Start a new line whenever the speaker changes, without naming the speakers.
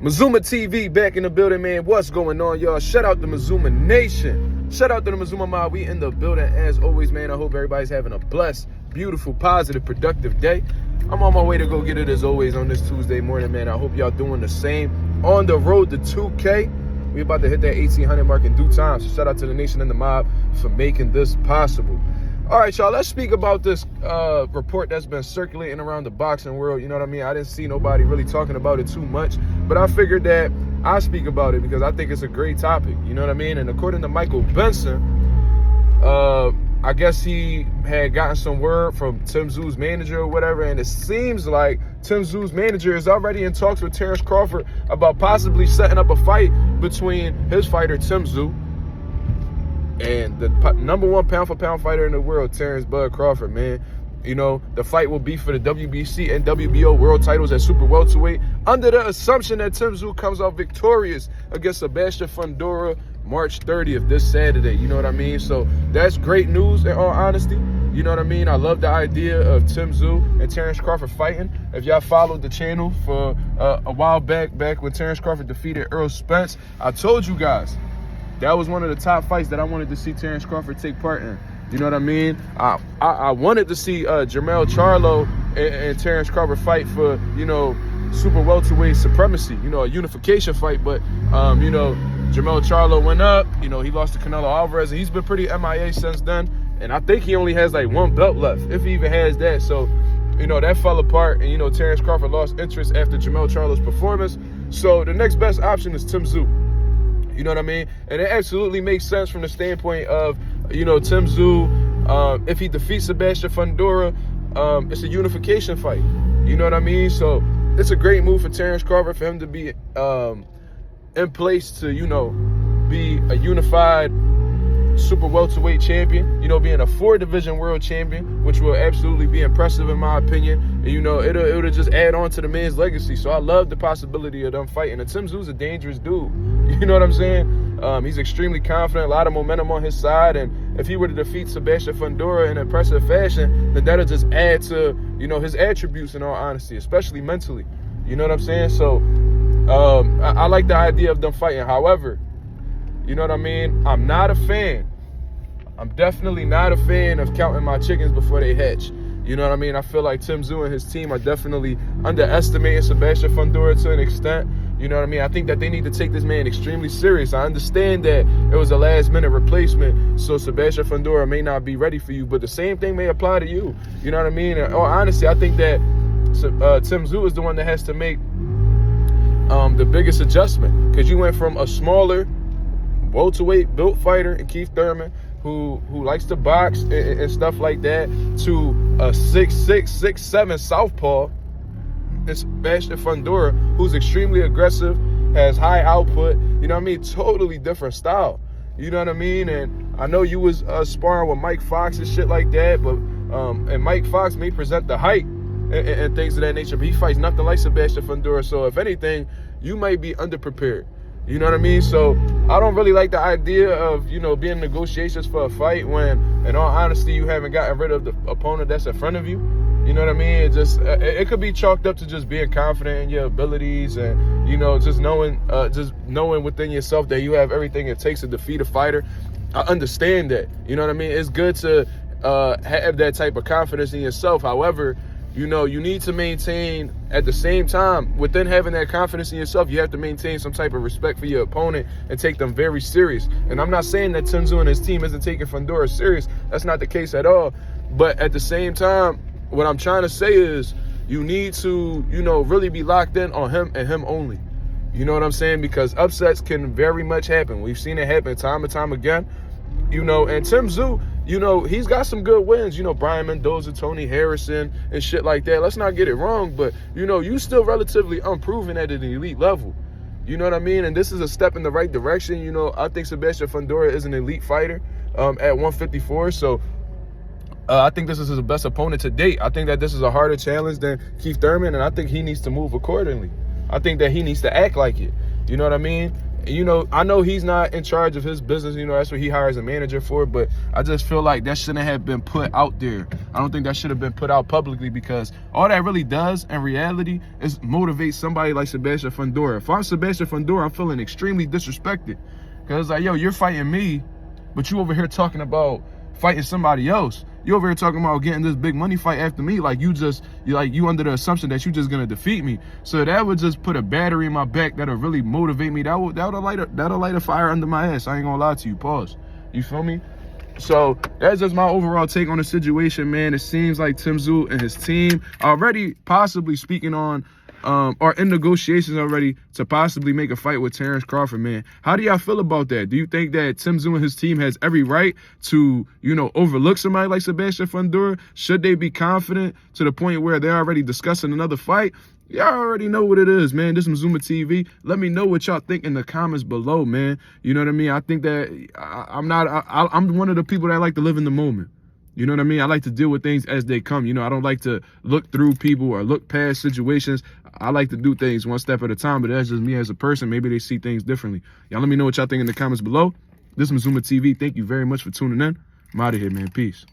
Mazuma TV back in the building, man. What's going on, y'all? Shout out to Mazuma Nation. Shout out to the Mazuma Mob. We in the building as always, man. I hope everybody's having a blessed, beautiful, positive, productive day. I'm on my way to go get it as always on this Tuesday morning, man. I hope y'all doing the same. On the road to 2K. We about to hit that 1,800 mark in due time. So shout out to the Nation and the Mob for making this possible. All right, y'all, let's speak about this report that's been circulating around the boxing world. You know what I mean? I didn't see nobody really talking about it too much, but I figured that I speak about it because I think it's a great topic. You know what I mean? And according to Michael Benson, I guess he had gotten some word from Tszyu's manager or whatever, and it seems like Tszyu's manager is already in talks with Terence Crawford about possibly setting up a fight between his fighter, Tszyu, and the number one pound-for-pound fighter in the world, Terence Bud Crawford, man. You know, the fight will be for the WBC and WBO world titles at super welterweight under the assumption that Tszyu comes out victorious against Sebastian Fundora March 30th, this Saturday. You know what I mean? So that's great news in all honesty. You know what I mean? I love the idea of Tszyu and Terence Crawford fighting. If y'all followed the channel for a while back when Terence Crawford defeated Earl Spence, I told you guys, that was one of the top fights that I wanted to see Terence Crawford take part in. You know what I mean? I wanted to see Jermell Charlo and Terence Crawford fight for, you know, super welterweight supremacy, you know, a unification fight. But, you know, Jermell Charlo went up. You know, he lost to Canelo Alvarez, and he's been pretty MIA since then. And I think he only has like one belt left, if he even has that. So, you know, that fell apart. And, you know, Terence Crawford lost interest after Jermell Charlo's performance. So the next best option is Tszyu. You know what I mean? And it absolutely makes sense from the standpoint of, you know, Tszyu, if he defeats Sebastian Fundora, it's a unification fight. You know what I mean? So it's a great move for Terence Crawford for him to be in place to, you know, be a unified super welterweight champion, you know, being a 4-division world champion, which will absolutely be impressive in my opinion. And, you know, it'll just add on to the man's legacy. So I love the possibility of them fighting. And Tszyu's a dangerous dude. You know what I'm saying? He's extremely confident, a lot of momentum on his side. And if he were to defeat Sebastian Fundora in impressive fashion, then that'll just add to, you know, his attributes in all honesty, especially mentally. You know what I'm saying? So I like the idea of them fighting. However, you know what I mean? I'm not a fan. I'm definitely not a fan of counting my chickens before they hatch. You know what I mean? I feel like Tszyu and his team are definitely underestimating Sebastian Fundora to an extent. You know what I mean? I think that they need to take this man extremely serious. I understand that it was a last-minute replacement, so Sebastian Fundora may not be ready for you, but the same thing may apply to you. You know what I mean? In all honesty, I think that Tszyu is the one that has to make the biggest adjustment, because you went from a smaller welterweight built fighter in Keith Thurman who likes to box and stuff like that to a 6'6", 6'7" southpaw in Sebastian Fundora, who's extremely aggressive, has high output. You know what I mean? Totally different style. You know what I mean? And I know you was sparring with Mike Fox and shit like that, but and Mike Fox may present the height and things of that nature, but he fights nothing like Sebastian Fundora. So if anything, you might be underprepared. You know what I mean? So I don't really like the idea of, you know, being in negotiations for a fight when, in all honesty, you haven't gotten rid of the opponent that's in front of you. You know what I mean? It just it could be chalked up to just being confident in your abilities and, you know, just knowing within yourself that you have everything it takes to defeat a fighter. I understand that. You know what I mean? It's good to have that type of confidence in yourself. However, you know, you need to maintain, at the same time, within having that confidence in yourself, you have to maintain some type of respect for your opponent and take them very serious. And I'm not saying that Tszyu and his team isn't taking Fundora serious. That's not the case at all. But at the same time, what I'm trying to say is you need to, you know, really be locked in on him and him only. You know what I'm saying? Because upsets can very much happen. We've seen it happen time and time again. You know, and Tszyu, you know, he's got some good wins. You know, Brian Mendoza, Tony Harrison, and shit like that. Let's not get it wrong, but, you know, you still relatively unproven at an elite level. You know what I mean? And this is a step in the right direction. You know, I think Sebastian Fundora is an elite fighter at 154. So I think this is his best opponent to date. I think that this is a harder challenge than Keith Thurman, and I think he needs to move accordingly. I think that he needs to act like it. You know what I mean? You know, I know he's not in charge of his business. You know, that's what he hires a manager for. But I just feel like that shouldn't have been put out there. I don't think that should have been put out publicly, because all that really does in reality is motivate somebody like Sebastian Fundora. If I'm Sebastian Fundora, I'm feeling extremely disrespected. Because, like, yo, you're fighting me, but you over here talking about fighting somebody else. You over here talking about getting this big money fight after me, like you under the assumption that you just gonna defeat me. So that would just put a battery in my back that'll really motivate me. That'll light a fire under my ass. I ain't gonna lie to you. Pause. You feel me? So that's just my overall take on the situation, man. It seems like Tszyu and his team are already possibly speaking on are in negotiations already to possibly make a fight with Terence Crawford, man. How do y'all feel about that? Do you think that Tszyu and his team has every right to, you know, overlook somebody like Sebastian Fundora? Should they be confident to the point where they're already discussing another fight? Y'all already know what it is, man. This is Mazuma TV. Let me know what y'all think in the comments below, man. You know what I mean? I think that I'm one of the people that like to live in the moment. You know what I mean? I like to deal with things as they come. You know, I don't like to look through people or look past situations. I like to do things one step at a time, but that's just me as a person. Maybe they see things differently. Y'all let me know what y'all think in the comments below. This is Mazuma TV. Thank you very much for tuning in. I'm out of here, man. Peace.